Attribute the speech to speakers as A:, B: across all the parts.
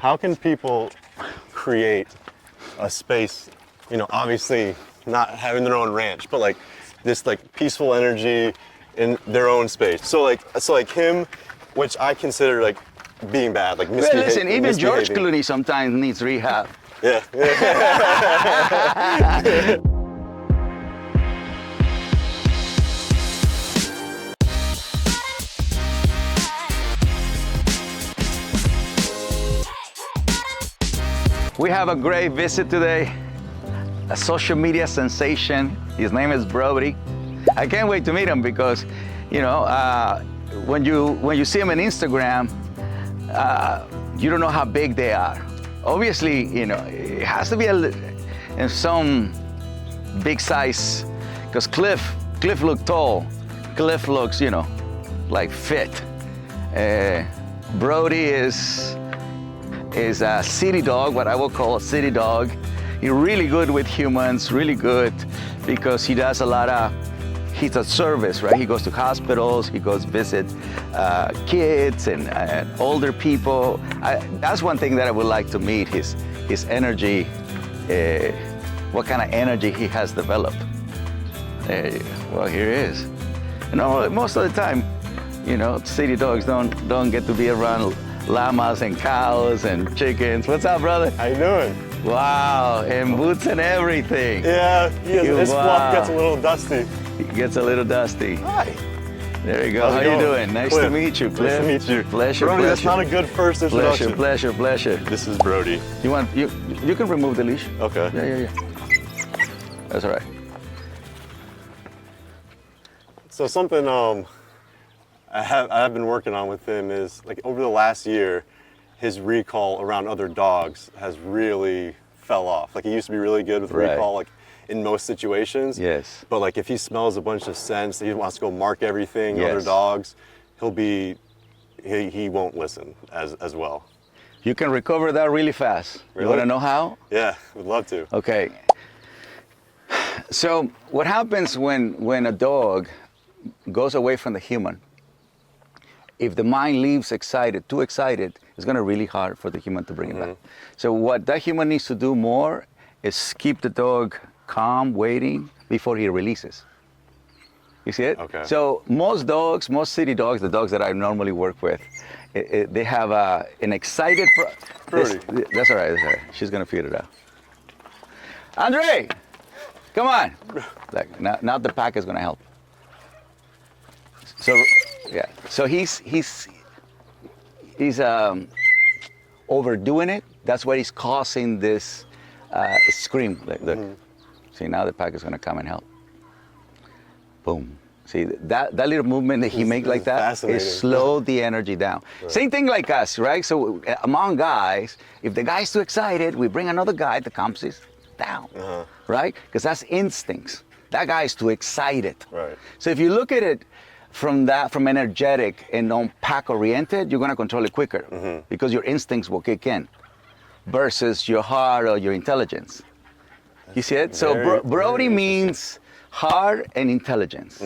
A: How can people create a space, you know, obviously not having their own ranch, but like this like peaceful energy in their own space? So like him, which I consider like being bad, like
B: Well, listen, even George Clooney sometimes needs rehab.
A: Yeah.
B: We have a great visit today, a social media sensation. His name is Brodie. I can't wait to meet him because, you know, when you see him on Instagram, you don't know how big they are. Obviously, you know, it has to be in some big size, because Cliff looks tall. Cliff looks, you know, like fit. Brodie is a city dog, what I will call a city dog. He's really good with humans, really good, because he does a lot of, he's a service, right? He goes to hospitals, he goes visit kids and older people. That's one thing that I would like to meet, his energy, what kind of energy he has developed. Well, here he is. You know, most of the time, you know, city dogs don't get to be around llamas and cows and chickens. What's up, brother?
A: How you doing?
B: Wow, and boots and everything.
A: Yeah, his fluff gets a little dusty.
B: It gets a little dusty.
A: Hi.
B: There you go. How you doing? Nice
A: Cliff.
B: to meet you, Cliff.
A: Nice to meet you.
B: Pleasure,
A: Brodie,
B: pleasure.
A: that's not a good first introduction.
B: Pleasure.
A: This is Brodie.
B: You can remove the leash.
A: Okay.
B: Yeah. That's all right.
A: So something I've been working on with him is, like, over the last year, his recall around other dogs has really fell off. Like, he used to be really good with recall, like in most situations.
B: Yes.
A: But like if he smells a bunch of scents, he wants to go mark everything, other dogs, he won't listen as well.
B: You can recover that really fast.
A: Really?
B: You want to know how?
A: Yeah, would love to.
B: Okay. So what happens when a dog goes away from the human, if the mind leaves too excited, it's going to be really hard for the human to bring it back. So what that human needs to do more is keep the dog calm, waiting before he releases. You see it?
A: Okay.
B: So most city dogs, the dogs that I normally work with, they have an excited...
A: Brodie.
B: That's all right. She's going to figure it out. Andre, come on. Like, now the pack is going to help. So, yeah. So he's overdoing it. That's why he's causing this scream. Look. See, now the pack is going to come and help. Boom. See, that little movement that he makes like that is slow the energy down. Right. Same thing like us, right? So among guys, if the guy's too excited, we bring another guy that calms it down, right? Because that's instincts. That guy's too excited.
A: Right.
B: So if you look at it from energetic and non-pack oriented, you're going to control it quicker because your instincts will kick in versus your heart or your intelligence. You see it? So Brodie means heart and intelligence,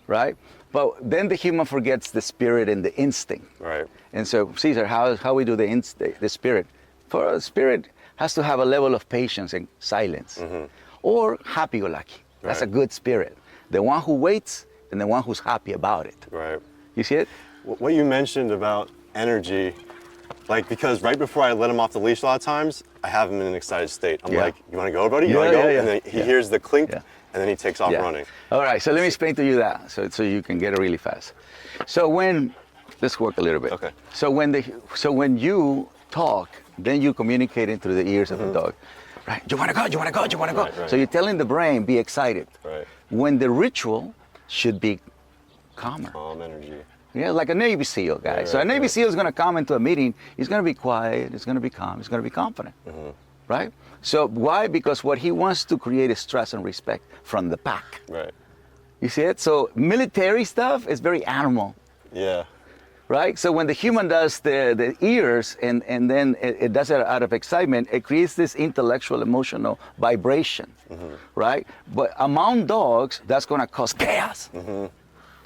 B: right? But then the human forgets the spirit and the instinct. Right. And so, Cesar, how we do the spirit? For a spirit has to have a level of patience and silence, or happy-go-lucky. That's a good spirit. The one who waits and the one who's happy about it. Right. You see it?
A: What you mentioned about energy, like, because right before I let him off the leash a lot of times, I have him in an excited state. I'm like, you want to go, buddy? You want to go? And then he hears the clink, and then he takes off running.
B: All right, so let me explain to you that, so you can get it really fast. So let's work a little bit. Okay. So when you talk, then you communicate it through the ears of the dog. Right? You want to go? You want to go? You want to go? Right. So you're telling the brain, be excited. Right. When the ritual should be calmer.
A: Calm energy.
B: Yeah, like a Navy SEAL guy. Right, so a Navy SEAL is going to come into a meeting. He's going to be quiet. He's going to be calm. He's going to be confident. Right? So why? Because what he wants to create is trust and respect from the pack. Right. You see it? So military stuff is very animal. Yeah. Right? So when the human does the ears and then it does it out of excitement, it creates this intellectual, emotional vibration. Right? But among dogs, that's going to cause chaos.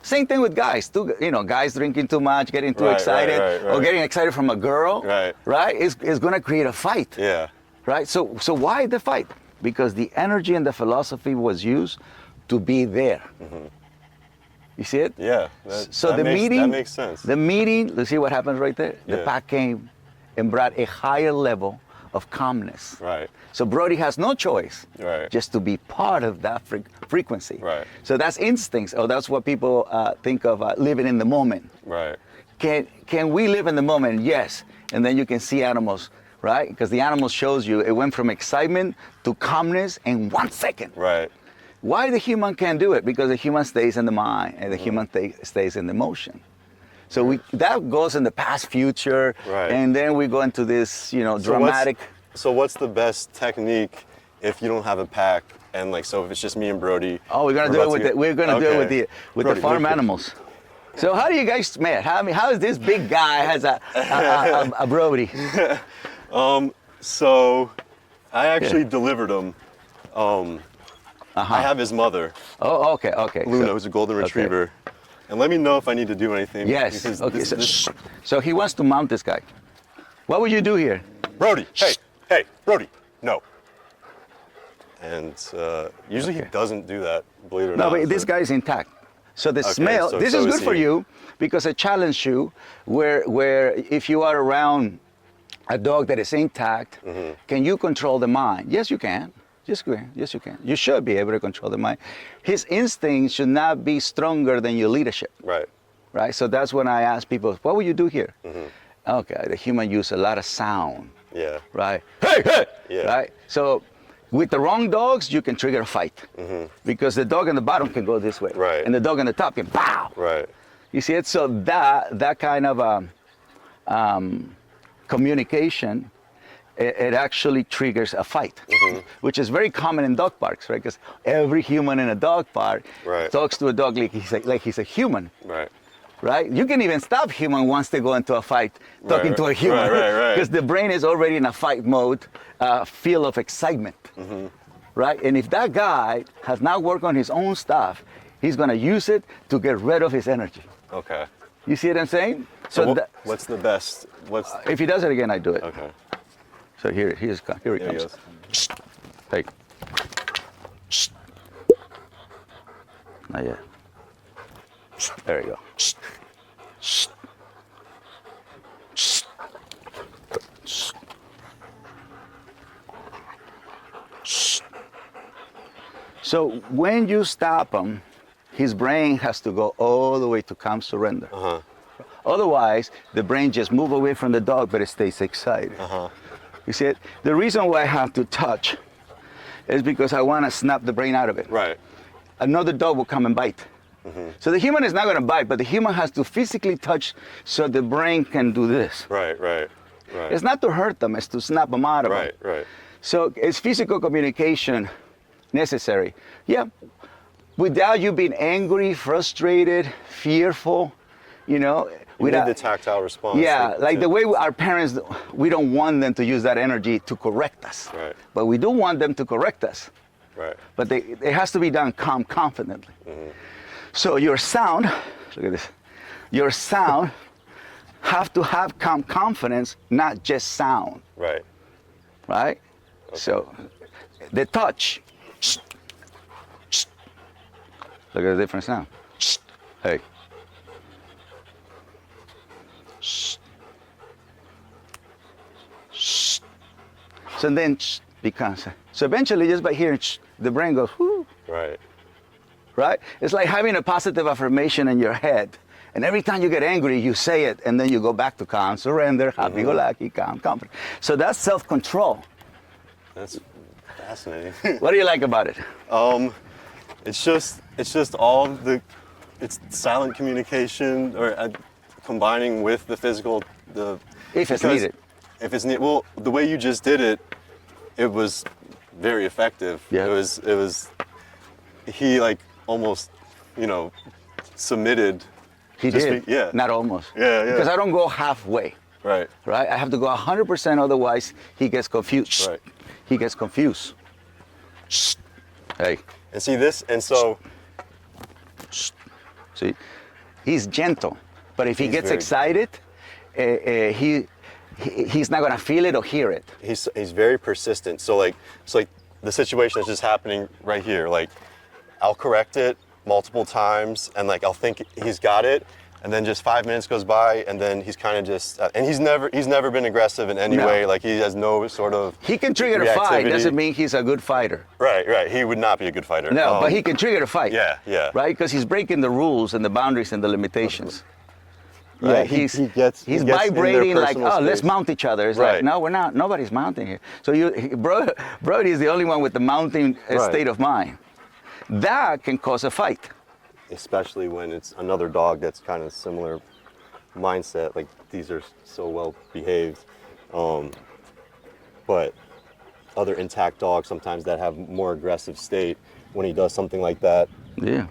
B: Same thing with guys. Guys drinking too much, getting too
A: Right,
B: excited,
A: right.
B: or getting excited from a girl,
A: Right.
B: is going to create a fight.
A: Yeah.
B: Right? So why the fight? Because the energy and the philosophy was used to be there.
A: Mm-hmm.
B: You see it?
A: Yeah.
B: That
A: makes sense.
B: The meeting, let's see what happens right there. The
A: Yeah.
B: pack came and brought a higher level of calmness.
A: Right.
B: So Brodie has no choice
A: Right.
B: just to be part of that frequency.
A: Right.
B: So that's instincts, or that's what people think of living in the moment.
A: Right.
B: Can we live in the moment? Yes. And then you can see animals, right? Because the animal shows you it went from excitement to calmness in 1 second.
A: Right.
B: Why the human can't do it? Because the human stays in the mind and the human stays in the emotion. So that goes in the past, future,
A: Right.
B: and then we go into this, dramatic.
A: So what's the best technique if you don't have a pack and so if it's just me and Brodie?
B: Oh, we're gonna do it with the
A: Brodie,
B: farm animals. So how do you guys met? How is this big guy has a Brodie?
A: So I actually delivered him. I have his mother,
B: Oh, okay.
A: Luna, who's a golden retriever. And let me know if I need to do anything.
B: Yes.
A: because
B: Okay. So he wants to mount this guy. What would you do here?
A: Brodie, hey, Brodie, no. And usually he doesn't do that, believe it or
B: No,
A: not.
B: but this guy is intact. So the smell,
A: so-
B: this
A: so
B: is
A: is
B: good for
A: he.
B: you because it challenges you where if you are around a dog that is intact, can you control the mind? Yes, you can. Yes, you can. You should be able to control the mind. His instincts should not be stronger than your leadership.
A: Right.
B: Right? So that's when I ask people, what would you do here? Okay, the human use a lot of sound.
A: Yeah.
B: Right? Hey!
A: Yeah.
B: Right? So with the wrong dogs, you can trigger a fight. Because the dog on the bottom can go this way.
A: Right.
B: And the dog on the top can pow!
A: Right.
B: You see it? So that kind of communication, it actually triggers a fight, which is very common in dog parks, right? Because every human in a dog park talks to a dog like he's a human.
A: Right.
B: Right? You can even stop human once they go into a fight talking to a human.
A: Right.
B: Because the brain is already in a fight mode, feel of excitement. Right? And if that guy has not worked on his own stuff, he's going to use it to get rid of his energy.
A: Okay.
B: You see what I'm saying?
A: So what's the best?
B: If he does it again, I do it.
A: Okay.
B: So here he comes.
A: There he goes.
B: Hey. Not yet. There you go. So when you stop him, his brain has to go all the way to calm surrender. Otherwise, the brain just moves away from the dog, but it stays excited. You see it? The reason why I have to touch is because I want to snap the brain out of it.
A: Right.
B: Another dog will come and bite. So the human is not going to bite, but the human has to physically touch so the brain can do this.
A: Right.
B: It's not to hurt them, it's to snap them out of them.
A: Right.
B: So is physical communication necessary? Yeah. Without you being angry, frustrated, fearful,
A: You
B: without
A: need the tactile response.
B: Yeah, like the way our parents, we don't want them to use that energy to correct us.
A: Right.
B: But we do want them to correct us.
A: Right.
B: But it has to be done confidently. So your sound, look at this, your sound have to have confidence, not just sound.
A: Right.
B: Right? So the touch. Look at the difference now. Hey. So then becomes, so eventually just by hearing the brain goes, whoo.
A: Right.
B: Right? It's like having a positive affirmation in your head. And every time you get angry, you say it, and then you go back to calm, surrender, happy-go-lucky, calm, confident. So that's self-control.
A: That's fascinating.
B: What do you like about it?
A: It's just all it's silent communication or combining with the physical,
B: If it's needed.
A: If it's needed. Well, the way you just did it, it was very effective.
B: Yeah.
A: It was. He almost, submitted.
B: He
A: Just
B: did.
A: yeah.
B: Not almost.
A: Yeah.
B: Because I don't go halfway.
A: Right.
B: Right? I have to go 100%, otherwise he gets confused.
A: Right.
B: He gets confused. Hey.
A: And see this, and so.
B: See, he's gentle, but if he gets
A: very-
B: excited, he's not gonna feel it or hear it.
A: He's very persistent. So like the situation is just happening right here. Like I'll correct it multiple times, and like I'll think he's got it, and then just 5 minutes goes by, and then he's kind of just and he's never been aggressive in any
B: No.
A: way. Like he has no sort of
B: He can trigger a fight.
A: reactivity.
B: Doesn't mean he's a good fighter.
A: Right. He would not be a good fighter.
B: No, but he can trigger a fight.
A: Yeah.
B: Right, because he's breaking the rules and the boundaries and the limitations.
A: Yeah,
B: Right,
A: he
B: he's
A: gets in their
B: vibrating like,
A: personal
B: oh, let's
A: space.
B: mount each other. It's
A: Right.
B: like, no, we're not. Nobody's mounting here. So Brodie is the only one with the mounting state of mind. That can cause a fight.
A: Especially when it's another dog that's kind of similar mindset. Like these are so well behaved, but other intact dogs sometimes that have more aggressive state. When he does something like that,
B: Yeah.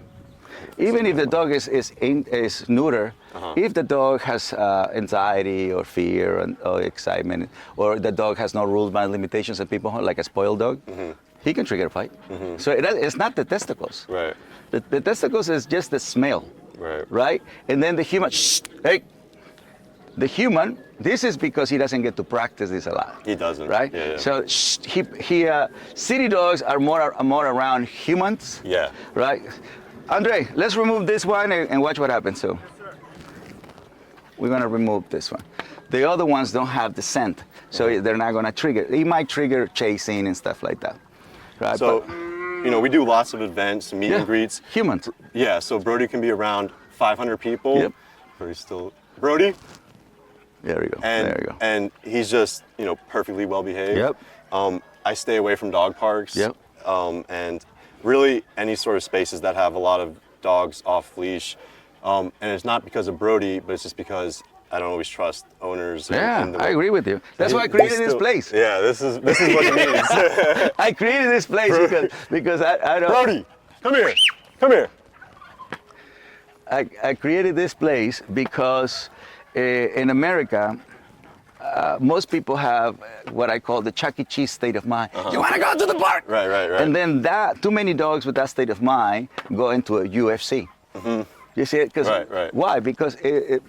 B: Even if the dog is neuter, if the dog has anxiety or fear or excitement, or the dog has no rules, bounds, limitations, and people like a spoiled dog, he can trigger a fight. So it's not the testicles.
A: right,
B: The testicles is just the smell,
A: right,
B: right? And then the human, hey, the human. This is because he doesn't get to practice this a lot.
A: he doesn't,
B: Right.
A: Yeah.
B: So city dogs are more around humans.
A: Yeah.
B: Right. Andre, let's remove this one and watch what happens. So we're gonna remove this one. The other ones don't have the scent, so they're not gonna trigger. It might trigger chasing and stuff like that. Right.
A: So,
B: But,
A: we do lots of events, meet
B: yeah,
A: and greets.
B: humans.
A: Yeah. So Brodie can be around 500 people.
B: Yep.
A: Brodie.
B: There we go.
A: And,
B: there you go.
A: And he's just, perfectly well behaved.
B: Yep.
A: I stay away from dog parks.
B: Yep.
A: And really any sort of spaces that have a lot of dogs off leash. And it's not because of Brodie, but it's just because I don't always trust owners.
B: Yeah, I agree with you. That's why I created this place.
A: Yeah, this is what it means.
B: I created this place because I don't.
A: Brodie, come here.
B: I created this place because in America, most people have what I call the Chuck E. Cheese state of mind. You want to go to the park?
A: Right.
B: And then too many dogs with that state of mind go into a UFC. You see it?
A: Right.
B: Why? Because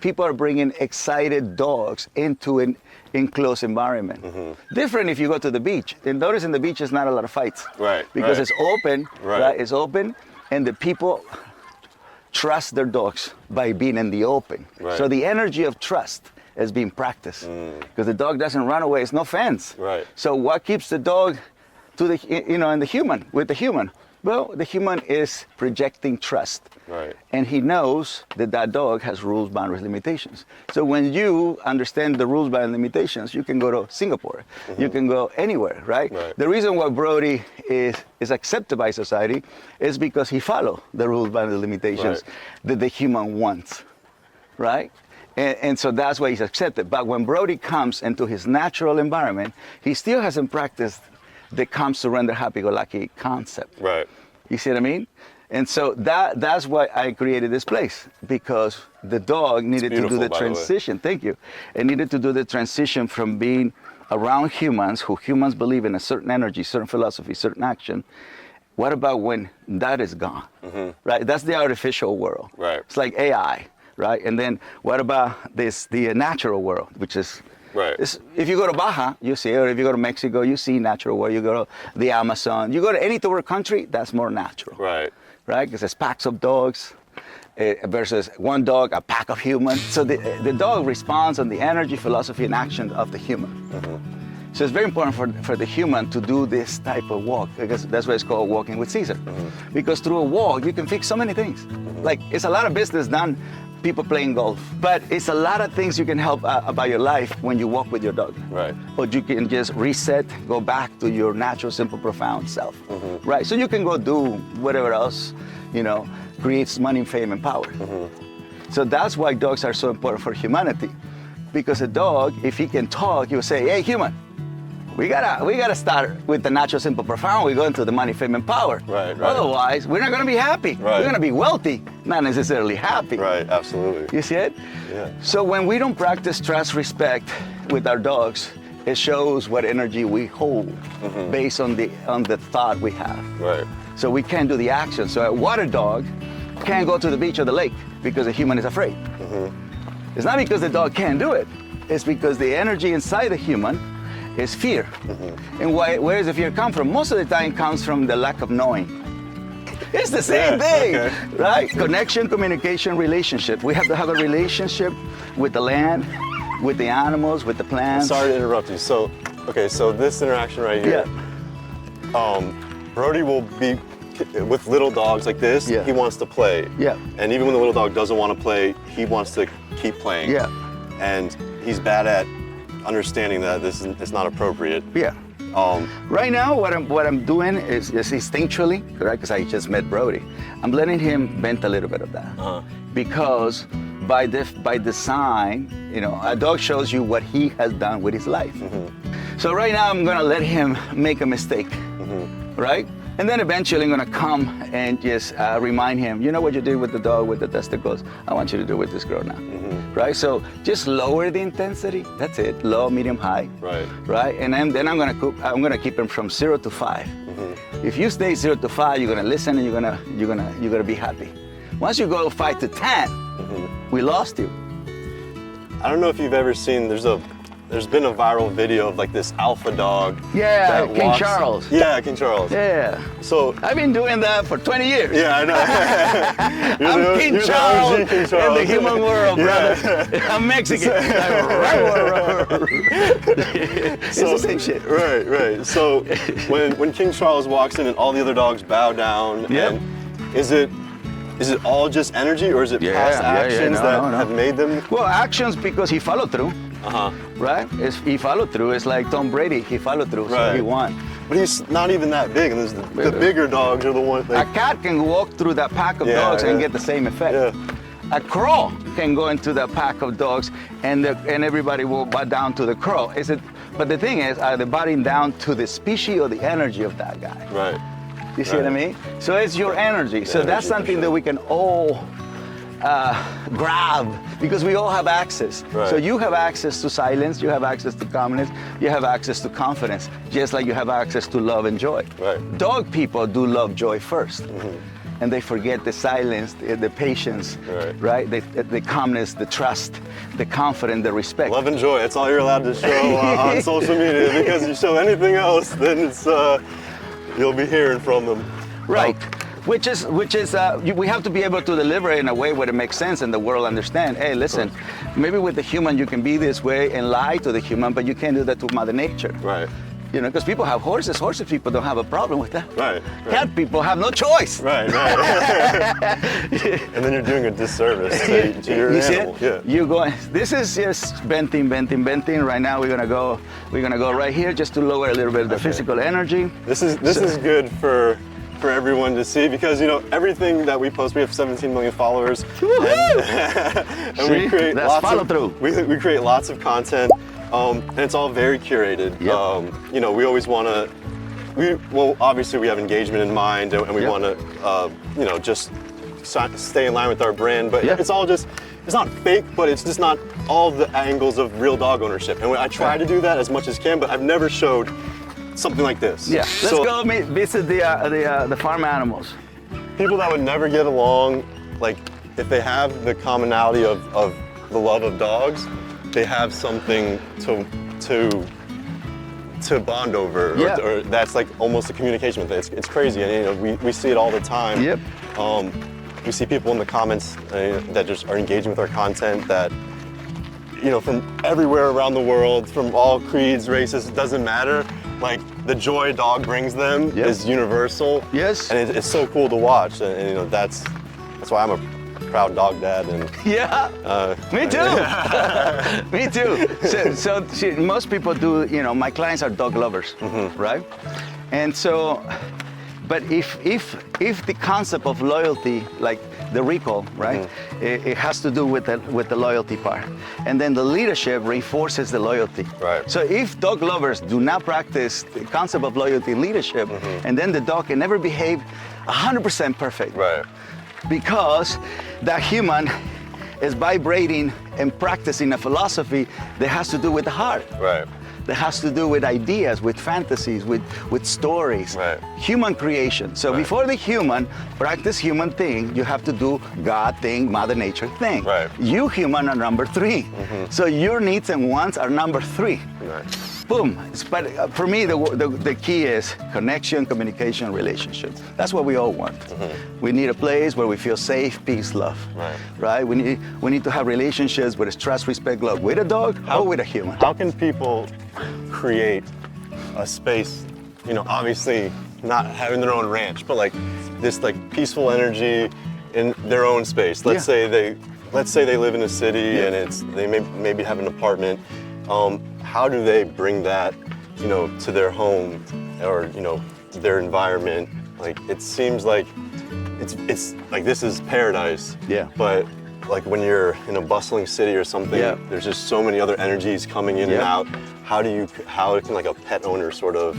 B: people are bringing excited dogs into an enclosed environment. Different if you go to the beach. And notice in the beach, there's not a lot of fights.
A: Right.
B: Because it's open.
A: Right.
B: It's open, and the people trust their dogs by being in the open.
A: Right.
B: So the energy of trust is being practiced because the dog doesn't run away. It's no fence.
A: Right.
B: So what keeps the dog to with the human? Well, the human is projecting trust.
A: Right.
B: And he knows that dog has rules, boundaries, limitations. So when you understand the rules, boundaries, limitations, you can go to Singapore. You can go anywhere, right? The reason why Brodie is accepted by society is because he follows the rules, boundaries, limitations that the human wants, right? And so that's why he's accepted. But when Brodie comes into his natural environment, he still hasn't practiced the calm, surrender, happy-go-lucky concept.
A: Right.
B: You see what I mean? And so that's why I created this place, because the dog needed to do the transition. Thank you. It needed to do the transition from being around humans, who humans believe in a certain energy, certain philosophy, certain action. What about when that is gone? Right? That's the artificial world.
A: Right.
B: It's like AI, right? And then what about the natural world, which is
A: Right.
B: if you go to Baja, you see it. Or if you go to Mexico, you see natural world. You go to the Amazon. You go to any third country, that's more natural.
A: Right.
B: Right? Because it's packs of dogs versus one dog, a pack of humans. So the dog responds on the energy, philosophy, and action of the human. So it's very important for the human to do this type of walk, because that's why it's called Walking with Cesar. Because through a walk, you can fix so many things. Like, it's a lot of business done, people playing golf, but it's a lot of things you can help about your life when you walk with your dog.
A: Right.
B: Or you can just reset, go back to your natural, simple, profound self. Right? So you can go do whatever else, creates money, fame, and power. So that's why dogs are so important for humanity. Because a dog, if he can talk, he will say, hey, human, we gotta start with the natural, simple, profound. We go into the money, fame, and power.
A: Right.
B: Otherwise, we're not gonna be happy.
A: Right.
B: We're gonna be wealthy, not necessarily happy.
A: Right, absolutely.
B: You see it?
A: Yeah.
B: So when we don't practice trust, respect with our dogs, it shows what energy we hold based on the thought we have.
A: Right.
B: So we can't do the action. So a water dog can't go to the beach or the lake because the human is afraid. It's not because the dog can't do it. It's because the energy inside the human is fear. And where does the fear come from? Most of the time it comes from the lack of knowing. It's the same thing, right? Connection, communication, relationship. We have to have a relationship with the land, with the animals, with the plants.
A: Sorry to interrupt you. So, okay, so this interaction right here, Brodie will be with little dogs like this. He wants to play. And even when the little dog doesn't want to play, he wants to keep playing. And he's bad at understanding that it's not appropriate. Right now, what I'm doing is instinctually, correct? Because I just met Brodie. I'm letting him vent a little bit of that, because by design, you know, a dog shows you what he has done with his life. So right now, I'm gonna let him make a mistake, right? And then eventually I'm gonna come and just remind him, you know what you did with the dog with the testicles? I want you to do with this girl now, right? So just lower the intensity, that's it, low, medium, high, right? And then I'm gonna keep him from 0 to 5. If you stay 0 to 5, you're gonna listen and you're gonna be happy. Once you go 5 to 10, we lost you. I don't know if you've ever seen, there's been a viral video of like this alpha dog.
B: King Charles.
A: Yeah, King Charles. So
B: I've been doing that for 20 years.
A: I know.
B: I'm King Charles in the human world, brother. I'm Mexican. It's the same shit.
A: Right. So when King Charles walks in and all the other dogs bow down, and is it all just energy, or is it past actions that have made them?
B: Well, actions because he followed through. Right? He followed through. It's like Tom Brady. He followed through, so he won.
A: But he's not even that big, and the bigger dogs are the ones.
B: A cat can walk through that pack of dogs and get the same effect. A crow can go into the pack of dogs, and everybody will bow down to the crow. But the thing is, are they bowing down to the species or the energy of that guy?
A: Right.
B: You see what I mean? So it's your energy. So that's something that we can all grab, because we all have access. So you have access to silence, you have access to calmness, you have access to confidence, just like you have access to love and joy. Dog people do love joy first. And they forget the silence, the patience, right? The calmness, the trust, the confidence, the respect.
A: Love and joy, it's all you're allowed to show on social media, because you show anything else, then it's you'll be hearing from them.
B: Right. Which is we have to be able to deliver it in a way where it makes sense and the world understand. Hey, listen, maybe with the human you can be this way and lie to the human, but you can't do that to Mother Nature. You know, because people have horses. Horses people don't have a problem with that. Cat people have no choice.
A: And then you're doing a disservice to your animal.
B: You're going. This is just venting. Right now we're gonna go right here just to lower a little bit of the physical energy.
A: This is good for everyone to see, because you know everything that we post, we have 17 million followers, and we create we create lots of content, and it's all very curated. You know, we always want to, obviously we have engagement in mind, and we want to you know, just stay in line with our brand, but it's all just, it's not fake, but it's just not all the angles of real dog ownership. And I try to do that as much as can, but I've never showed something like this.
B: Let's go visit the farm animals.
A: People that would never get along, like if they have the commonality of the love of dogs, they have something to bond over, or that's like almost a communication with it. It's crazy, and you know we see it all the time. We see people in the comments that just are engaging with our content, that you know, from everywhere around the world, from all creeds, races, it doesn't matter. Like the joy a dog brings them is universal. And it's so cool to watch, and you know that's why I'm a proud dog dad. And
B: me too. Me too. So most people do. You know, my clients are dog lovers, right? And so, but if the concept of loyalty, like the recall, right? It has to do with the loyalty part, and then the leadership reinforces the loyalty. So if dog lovers do not practice the concept of loyalty and leadership, and then the dog can never behave 100% perfect, because that human is vibrating and practicing a philosophy that has to do with the heart. that has to do with ideas, with fantasies, with stories.
A: Right.
B: Human creation. So
A: Right.
B: before the human, practice human thing, you have to do God thing, Mother Nature thing.
A: Right.
B: You human are number 3. So your needs and wants are number 3.
A: Right.
B: Boom. But for me, the key is connection, communication, relationships. That's what we all want. We need a place where we feel safe, peace, love.
A: Right.
B: Right? We need to have relationships with trust, respect, love with a dog or with a human.
A: How can people create a space, obviously not having their own ranch, but like this like peaceful energy in their own space? Let's say they live in a city and they maybe have an apartment. How do they bring that, to their home or, their environment? Like, it seems like it's like this is paradise.
B: Yeah.
A: But like when you're in a bustling city or something, there's just so many other energies coming in and out. How can like a pet owner sort of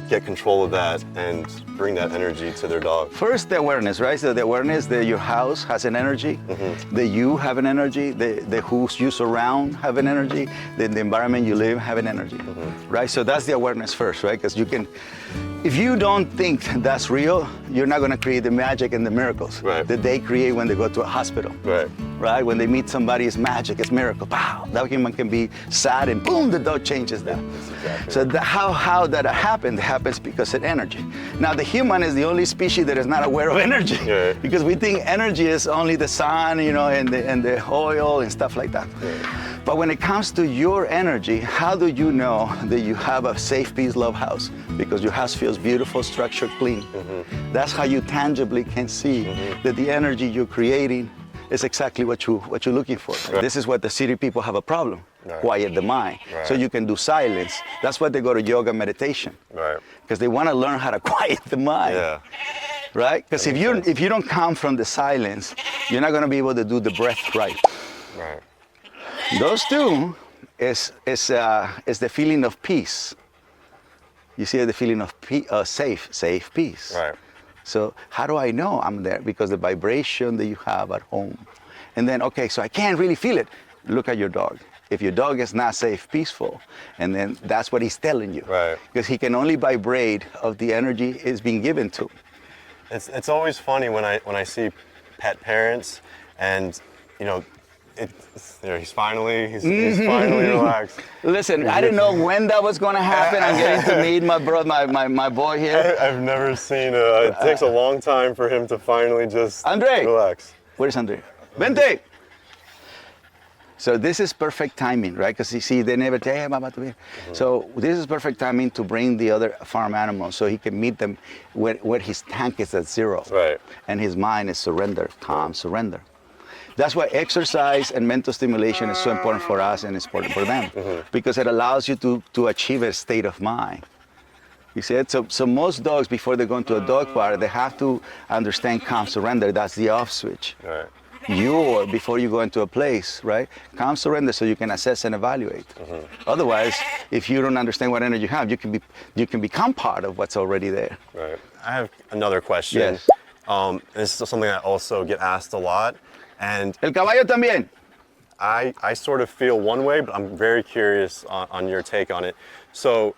A: get control of that and bring that energy to their dog?
B: First, the awareness, right? So the awareness that your house has an energy, that you have an energy, the who you surround have an energy, the environment you live have an energy, right? So that's the awareness first, right? Because if you don't think that's real, you're not going to create the magic and the miracles that they create when they go to a hospital. Right? When they meet somebody, it's magic, it's miracle. Wow, that human can be sad and boom, the dog changes that.
A: Exactly.
B: So how that happens because of energy. Now the human is the only species that is not aware of energy because we think energy is only the sun, and the oil and stuff like that. But when it comes to your energy, how do you know that you have a safe, peace, love house? Because your house feels beautiful, structured, clean. That's how you tangibly can see that the energy you're creating is exactly what you're looking for. Right. This is what the city people have a problem. Quiet the mind. So you can do silence. That's why they go to yoga meditation. Because they want to learn how to quiet the mind. Right? Because if you don't come from the silence, you're not going to be able to do the breath right. Those two is the feeling of peace. You see the feeling of safe peace. So how do I know I'm there? Because the vibration that you have at home. And then, okay, so I can't really feel it. Look at your dog. If your dog is not safe, peaceful, and then that's what he's telling you. Because he can only vibrate of the energy is being given to.
A: It's always funny when I see pet parents and, he's finally relaxed.
B: Listen, I didn't know when that was going to happen. I'm getting to meet my boy here.
A: I've never seen it takes a long time for him to finally just relax.
B: Where's Andre? Vente! So this is perfect timing, right? Because you see, they never tell him about to be. So this is perfect timing to bring the other farm animals so he can meet them where his tank is at 0. And his mind is surrender, calm, surrender. That's why exercise and mental stimulation is so important for us and it's important for them because it allows you to achieve a state of mind. You see it? So most dogs, before they go into a dog park, they have to understand calm, surrender. That's the off switch. Before you go into a place, right? Calm, surrender, so you can assess and evaluate. Otherwise, if you don't understand what energy you have, you can become part of what's already there.
A: I have another question. This is something I also get asked a lot. And
B: El caballo también.
A: I sort of feel one way, but I'm very curious on your take on it. So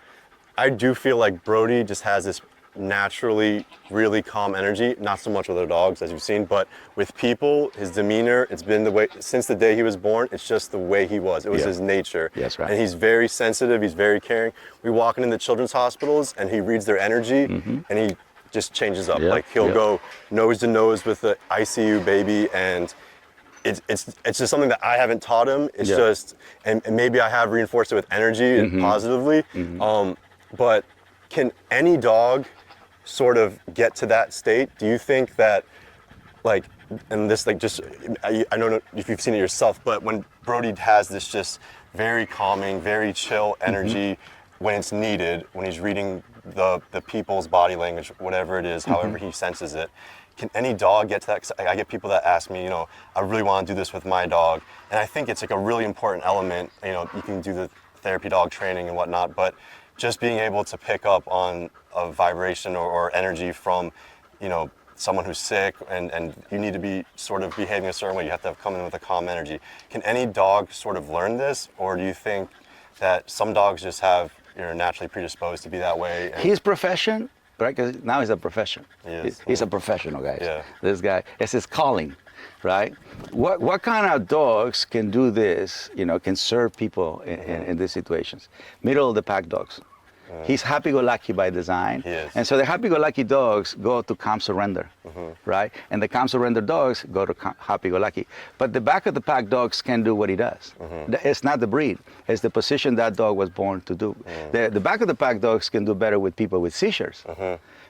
A: I do feel like Brodie just has this naturally really calm energy, not so much with other dogs as you've seen, but with people, his demeanor, it's been the way, since the day he was born, it's just the way he was. It was his nature.
B: That's right.
A: And he's very sensitive, he's very caring. We walk into the children's hospitals and he reads their energy and he just changes up. Like he'll go nose to nose with the ICU baby and it's just something that I haven't taught him. It's just, and maybe I have reinforced it with energy and positively. But can any dog sort of get to that state? Do you think that, like, and this, like, just, I don't know if you've seen it yourself, but when Brodie has this just very calming, very chill energy when it's needed, when he's reading the people's body language, whatever it is, however he senses it, can any dog get to that? 'Cause I get people that ask me, I really want to do this with my dog. And I think it's like a really important element. You can do the therapy dog training and whatnot, but just being able to pick up on a vibration or energy from, someone who's sick and you need to be sort of behaving a certain way. You have to come in with a calm energy. Can any dog sort of learn this? Or do you think that some dogs just have, naturally predisposed to be that way. And
B: His profession, right? Because now he's a profession.
A: He is.
B: He's a professional, guys.
A: Yeah.
B: This guy, it's his calling, right? What kind of dogs can do this? Can serve people in these situations? Middle of the pack dogs. He's happy-go-lucky by design.
A: He is.
B: And so the happy-go-lucky dogs go to calm surrender, right? And the calm surrender dogs go to happy-go-lucky. But the back of the pack dogs can do what he does. It's not the breed. It's the position that dog was born to do. The back of the pack dogs can do better with people with seizures.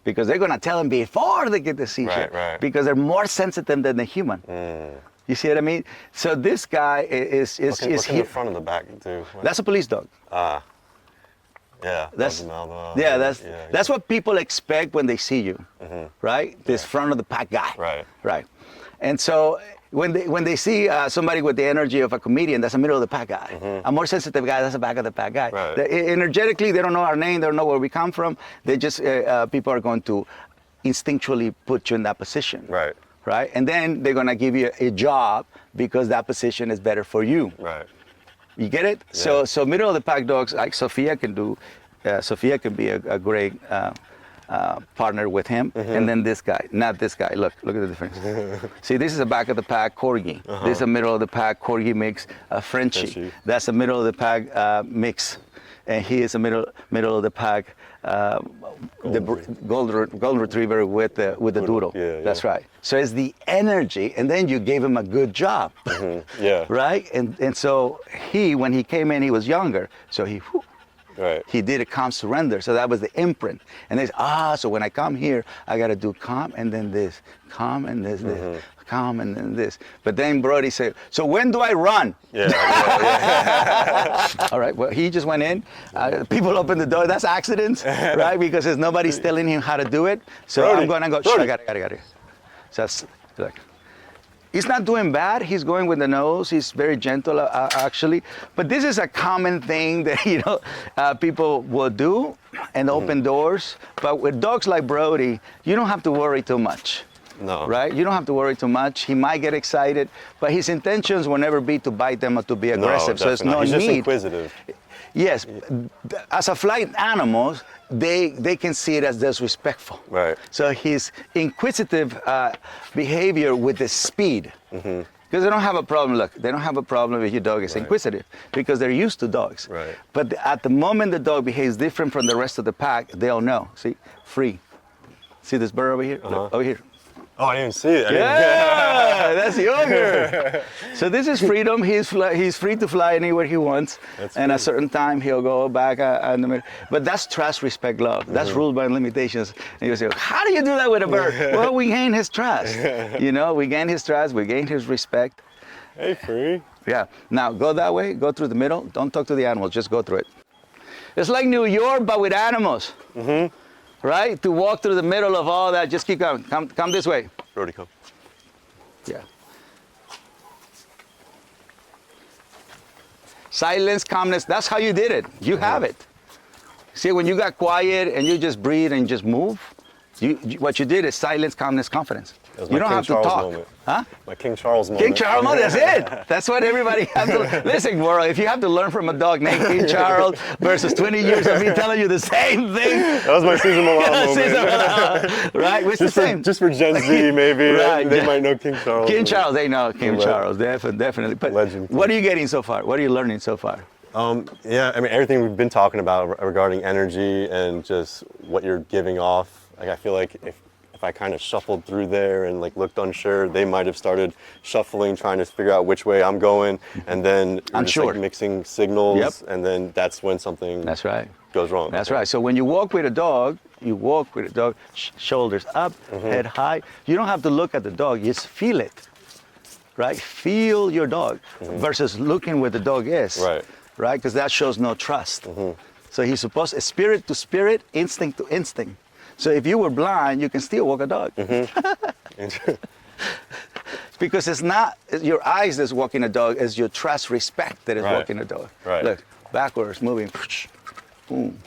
B: Because they're going to tell them before they get the seizure.
A: Right.
B: Because they're more sensitive than the human. You see what I mean? So this guy is
A: Look in the front of the back, too.
B: That's a police dog.
A: Yeah,
B: That's what people expect when they see you, right? This front of the pack guy, right? And so when they see somebody with the energy of a comedian, that's a middle of the pack guy. A more sensitive guy, that's a back of the pack guy.
A: Right.
B: Energetically, they don't know our name, they don't know where we come from. They just people are going to instinctually put you in that position, right? And then they're gonna give you a job because that position is better for you.
A: Right.
B: You get it?
A: Yeah.
B: So middle of the pack dogs, like Sophia can do. Sophia can be a great partner with him. And then this guy, not this guy. Look at the difference. See, this is a back of the pack corgi. This is a middle of the pack corgi mix, Frenchie. That's a middle of the pack mix, and he is a middle of the pack golden retriever with the doodle. That's right. So it's the energy, and then you gave him a good job. Right? And so when he came in, he was younger. So he did a calm surrender. So that was the imprint. And they said, so when I come here, I got to do calm and then this, calm and this, calm and then this. But then Brodie said, so when do I run? All right, well, he just went in. People opened the door. That's accidents, right? Because there's nobody's telling him how to do it. So
A: Brodie,
B: I'm going to go, I got it. So that's like, he's not doing bad. He's going with the nose. He's very gentle, actually. But this is a common thing that people will do and open doors. But with dogs like Brodie, you don't have to worry too much.
A: No.
B: Right? You don't have to worry too much. He might get excited, but his intentions will never be to bite them or to be aggressive. So there's no
A: He's
B: need.
A: just inquisitive.
B: Yes, as a flight animals, they can see it as disrespectful.
A: Right.
B: So his inquisitive behavior with the speed, because they don't have a problem. Look, they don't have a problem if your dog is inquisitive because they're used to dogs.
A: Right.
B: But at the moment the dog behaves different from the rest of the pack, they'll know. See, free. See this bird over here? Look, over here.
A: Oh, I didn't even see it.
B: That's younger. So this is freedom. He's free to fly anywhere he wants. And at a certain time, he'll go back in the middle. But that's trust, respect, love. That's ruled by limitations. And you say, how do you do that with a bird? Well, we gain his trust. We gain his trust. We gain his respect.
A: Hey, free.
B: Yeah. Now, go that way. Go through the middle. Don't talk to the animals. Just go through it. It's like New York, but with animals. Right? To walk through the middle of all that, just keep going. Come this way.
A: Brodie, come.
B: Yeah. Silence, calmness, that's how you did it. You have it. See, when you got quiet and you just breathe and just move, what you did is silence, calmness, confidence. You don't have to talk.
A: Moment.
B: Huh?
A: My King Charles moment.
B: King Charles moment, that's it. That's what everybody has to listen, world. If you have to learn from a dog named King Charles versus 20 years of me telling you the same thing.
A: That was my Cesar moment.
B: Right? It's the same.
A: Just for Gen Z, maybe. Right. They might know King Charles.
B: King Charles, they know King Charles, definitely. But
A: legend.
B: What are you getting so far? What are you learning so far?
A: Yeah, I mean, everything we've been talking about regarding energy and just what you're giving off. Like, I feel like if I kind of shuffled through there and looked unsure, they might have started shuffling, trying to figure out which way I'm going, and then just mixing signals, and then that's when something goes wrong.
B: That's right. So when you walk with a dog, shoulders up, head high. You don't have to look at the dog, you just feel it, right? Feel your dog versus looking where the dog is, right? Because that shows no trust. So he's supposed, spirit to spirit, instinct to instinct. So if you were blind, you can still walk a dog. Because it's not your eyes that's walking a dog, it's your trust, respect that is walking a dog. Look, backwards, moving, boom.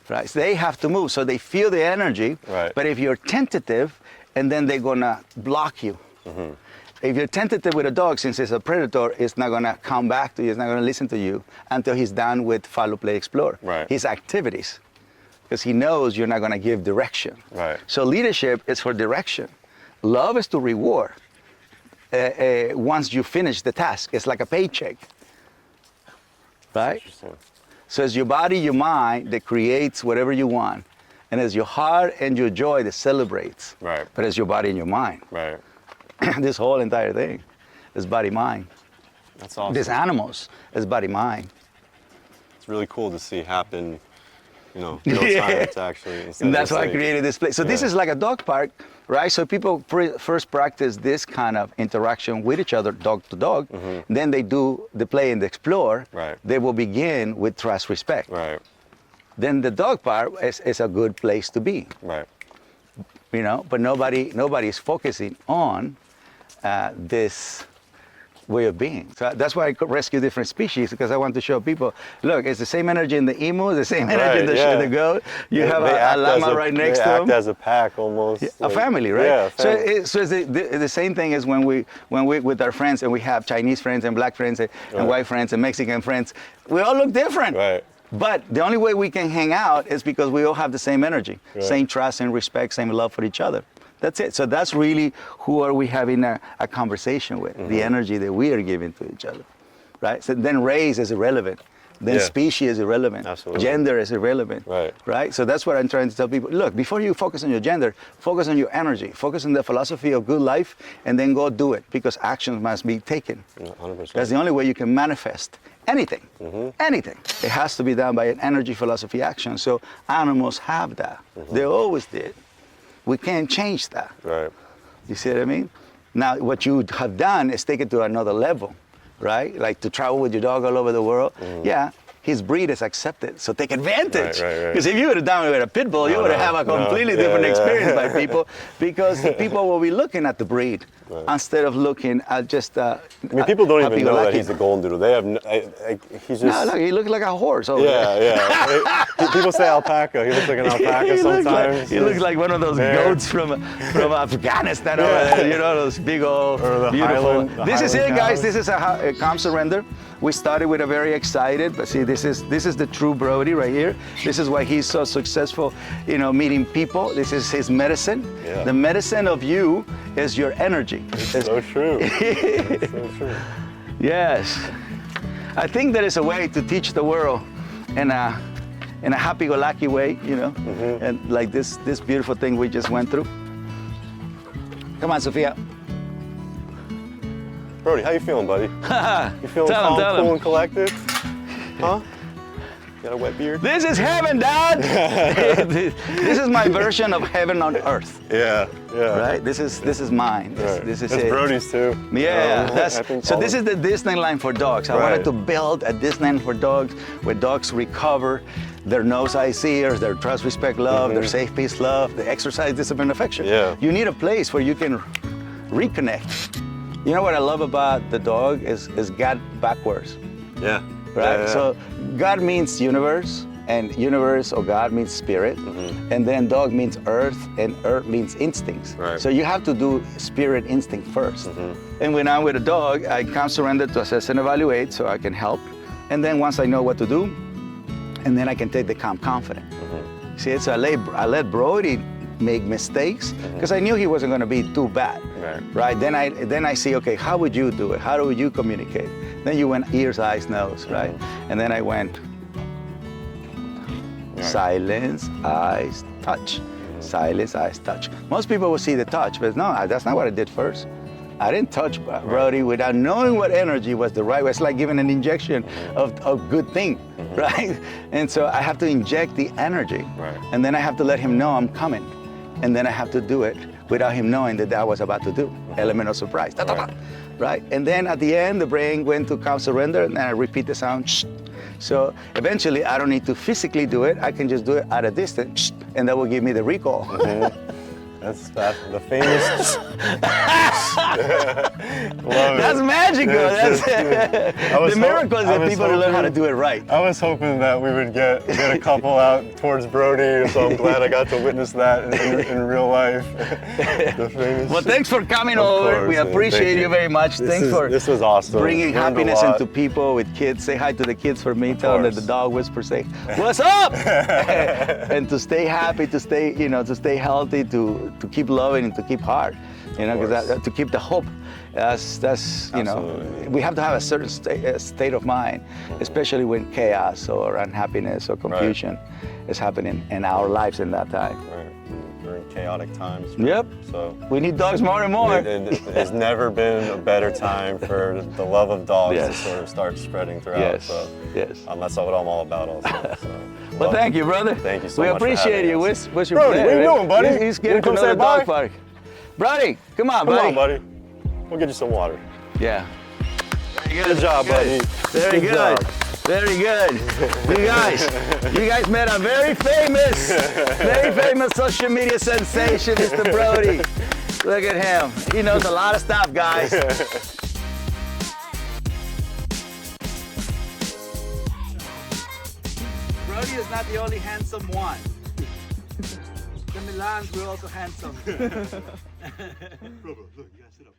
B: Right, so they have to move, so they feel the energy. But if you're tentative, and then they're gonna block you. if you're tentative with a dog, since it's a predator, it's not gonna come back to you, it's not gonna listen to you until he's done with follow, play, explore.
A: Right.
B: His activities. Because he knows you're not gonna give direction.
A: Right.
B: So leadership is for direction. Love is to reward. Once you finish the task, it's like a paycheck. Right?
A: Interesting.
B: So it's your body, your mind that creates whatever you want. And it's your heart and your joy that celebrates.
A: Right.
B: But it's your body and your mind.
A: Right.
B: This whole entire thing is body mind.
A: That's awesome.
B: These animals is body mind.
A: It's really cool to see happen, real time. It's actually.
B: And that's why I created this place. So this is like a dog park, right? So people first practice this kind of interaction with each other, dog to dog. Then they do the play and the explore.
A: Right.
B: They will begin with trust, respect.
A: Right.
B: Then the dog park is a good place to be.
A: Right.
B: But nobody is focusing on this way of being. So that's why I rescue different species, because I want to show people, look, it's the same energy in the emu, the same energy in the goat. You have a llama right next to them.
A: They act as a pack almost.
B: Yeah, a family, right?
A: Yeah, a family.
B: So it's the same thing as when we with our friends, and we have Chinese friends and black friends and white friends and Mexican friends. We all look different.
A: Right.
B: But the only way we can hang out is because we all have the same energy, same trust and respect, same love for each other. That's it. So that's really who are we having a conversation with, the energy that we are giving to each other, right? So then race is irrelevant. Then species is irrelevant.
A: Absolutely.
B: Gender is irrelevant. Right? So that's what I'm trying to tell people. Look, before you focus on your gender, focus on your energy, focus on the philosophy of good life, and then go do it, because actions must be taken.
A: 100%.
B: That's the only way you can manifest anything. Anything. It has to be done by an energy philosophy action. So animals have that. They always did. We can't change that.
A: Right.
B: You see what I mean? Now, what you have done is take it to another level, right? Like to travel with your dog all over the world. Yeah, his breed is accepted, so take advantage.
A: Right.
B: Because if you would have done it with a pit bull, you would have a completely different experience by people, because people will be looking at the breed instead of looking at just.
A: People don't even know that he's a goldendoodle. They have. He's just.
B: No, look, he looks like a horse. Over there.
A: Yeah. People say alpaca. He looks like an alpaca sometimes.
B: He looks like one of those goats from Afghanistan over there. Those big old beautiful. This is it, guys. This is a calm surrender. We started with a very excited, but see, this is the true Brodie right here. This is why he's so successful, meeting people. This is his medicine.
A: Yeah.
B: The medicine of you is your energy.
A: It's so true. It's so true.
B: Yes. I think there is a way to teach the world in a happy-go-lucky way, and like this beautiful thing we just went through. Come on, Sophia.
A: Brodie, how you feeling, buddy? You feeling calm, cool, and collected? Huh? Got a wet beard?
B: This is heaven, Dad! This is my version of heaven on earth.
A: Yeah.
B: Right? This is mine. This is it.
A: Brodie's too.
B: Yeah. So this is the Disneyland for dogs. I wanted to build a Disneyland for dogs where dogs recover their nose, eyes, ears, their trust, respect, love, their safe, peace, love, the exercise, discipline, affection.
A: Yeah.
B: You need a place where you can reconnect. You know what I love about the dog is God backwards.
A: Yeah.
B: Right?
A: Yeah.
B: So God means universe, and universe or God means spirit, and then dog means earth, and earth means instincts.
A: Right.
B: So you have to do spirit instinct first. And when I'm with a dog, I come surrender to assess and evaluate so I can help. And then once I know what to do, and then I can take the calm confident. See, so I let Brodie make mistakes because I knew he wasn't going to be too bad. Right? Then I see, okay, how would you do it? How would you communicate? Then you went ears, eyes, nose, right? And then I went silence, eyes, touch. Silence, eyes, touch. Most people will see the touch, but no, that's not what I did first. I didn't touch Brodie without knowing what energy was the right way. It's like giving an injection of good thing, right? And so I have to inject the energy, and then I have to let him know I'm coming. And then I have to do it without him knowing that I was about to do. Element of surprise. Right? And then at the end, the brain went to calm surrender, and then I repeat the sound. Shh. So eventually, I don't need to physically do it. I can just do it at a distance, and that will give me the recall.
A: That's the famous.
B: That's magical. That's the miracle is that people learn how to do it right.
A: I was hoping that we would get a couple out towards Brodie, so I'm glad I got to witness that in real life. The famous.
B: Well, thanks for coming over. We appreciate you very much.
A: This was awesome.
B: Bringing happiness into people with kids. Say hi to the kids for me. Tell them that the dog whisper say, "What's up?" And to stay happy, to stay, to stay healthy, to keep loving and to keep hard, because to keep the hope. That's
A: Absolutely.
B: we have to have a certain state of mind, especially when chaos or unhappiness or confusion is happening in our lives in that time.
A: Right. We're in chaotic times.
B: Yep.
A: So
B: we need dogs more and more.
A: There's never been a better time for the love of dogs to sort of start spreading throughout.
B: Yes.
A: So
B: yes.
A: That's what I'm all about also. So.
B: Well, thank you, brother.
A: Thank you so
B: much.
A: much.
B: We appreciate you.
A: Us.
B: What's your
A: Brodie, what are you doing, buddy?
B: He's getting to
A: come
B: know
A: say
B: the
A: bye?
B: dog park. Brodie, come on, buddy.
A: Come on, buddy. We'll get you some water.
B: Yeah. Very good.
A: Good job, buddy.
B: Very good.
A: job.
B: Very good. You guys met a very famous social media sensation, Mr. Brodie. Look at him. He knows a lot of stuff, guys. Brodie is not the only handsome one. The Millans were also handsome.
A: Bro, look, you gotta sit up.